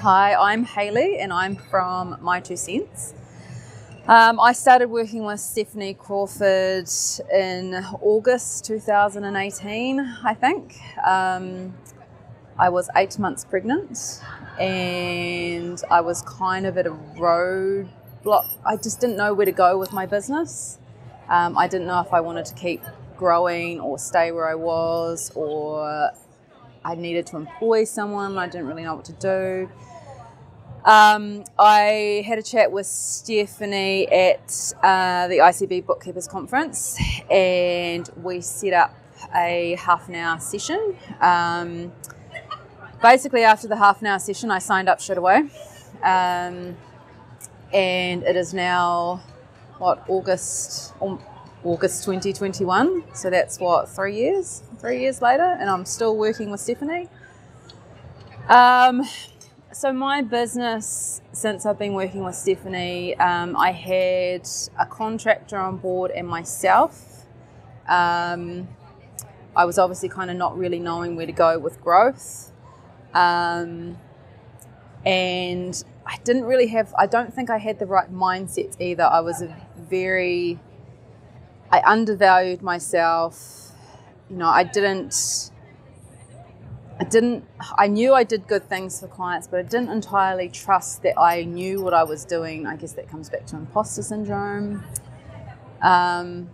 Hi, I'm Hayley and I'm from My Two Cents. I started working with Stephanie Crawford in August 2018, I think. I was 8 months pregnant and I was kind of at a roadblock. I just didn't know where to go with my business. I didn't know if I wanted to keep growing or stay where I was, or I needed to employ someone. I didn't really know what to do. I had a chat with Stephanie at the ICB Bookkeepers Conference, and we set up a half an hour session. Basically, after the half an hour session, I signed up straight away. And it is now, August 2021. So that's 3 years? 3 years later, and I'm still working with Stephanie. So my business, since I've been working with Stephanie, I had a contractor on board and myself. I was obviously kind of not really knowing where to go with growth. And I didn't really I don't think I had the right mindset either. I undervalued myself. You know, I knew I did good things for clients, but I didn't entirely trust that I knew what I was doing. I guess that comes back to imposter syndrome. And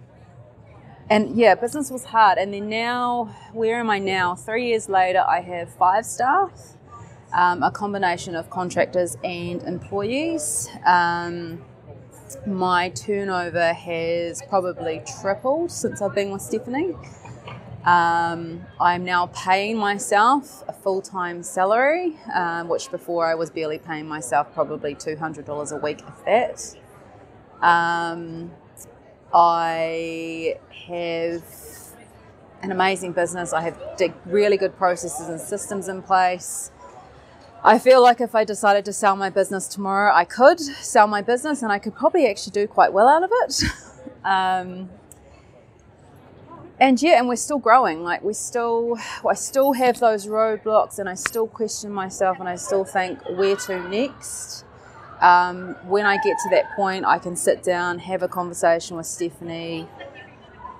yeah, business was hard. And then now, where am I now? 3 years later, I have 5 staff, a combination of contractors and employees. My turnover has probably tripled since I've been with Stephanie. I'm now paying myself a full-time salary, which before I was barely paying myself probably $200 a week, if that. I have an amazing business. I have really good processes and systems in place. I feel like if I decided to sell my business tomorrow, I could sell my business and I could probably actually do quite well out of it. And we're still growing. I still have those roadblocks, and I still question myself, and I still think, where to next? When I get to that point, I can sit down, have a conversation with Stephanie,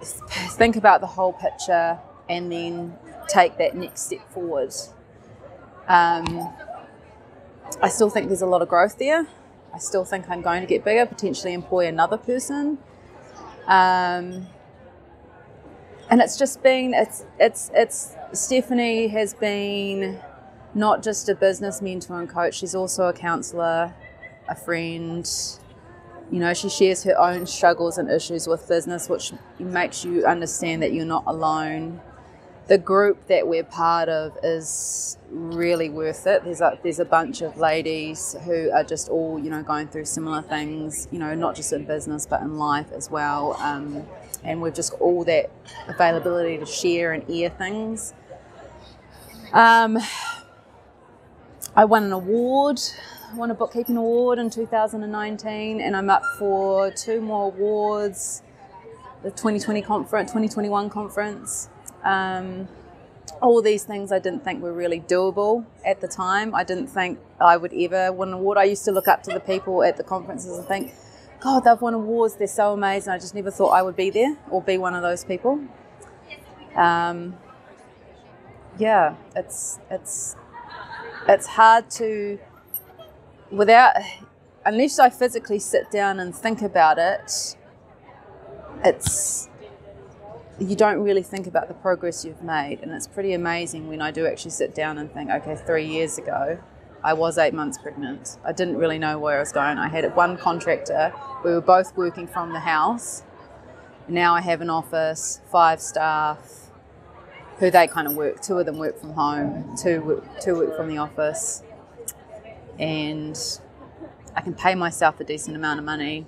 think about the whole picture, and then take that next step forward. I still think there's a lot of growth there. I still think I'm going to get bigger, potentially employ another person. And it's just been, Stephanie has been not just a business mentor and coach, she's also a counsellor, a friend. You know, she shares her own struggles and issues with business, which makes you understand that you're not alone. The group that we're part of is really worth it. There's a bunch of ladies who are just all, going through similar things, not just in business, but in life as well. And we've just all that availability to share and air things. I won an award. I won a bookkeeping award in 2019, and I'm up for 2 more awards. The 2021 conference. All these things I didn't think were really doable at the time. I didn't think I would ever win an award. I used to look up to the people at the conferences and think, God, they've won awards, they're so amazing. I just never thought I would be there or be one of those people. It's hard to, unless I physically sit down and think about it, you don't really think about the progress you've made. And it's pretty amazing when I do actually sit down and think, okay, 3 years ago, I was 8 months pregnant. I didn't really know where I was going. I had one contractor. We were both working from the house. Now I have an office, 5 staff, who they kind of work. 2 of them work from home, two work from the office. And I can pay myself a decent amount of money.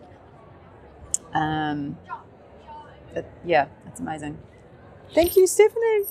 It's amazing. Thank you, Stephanie.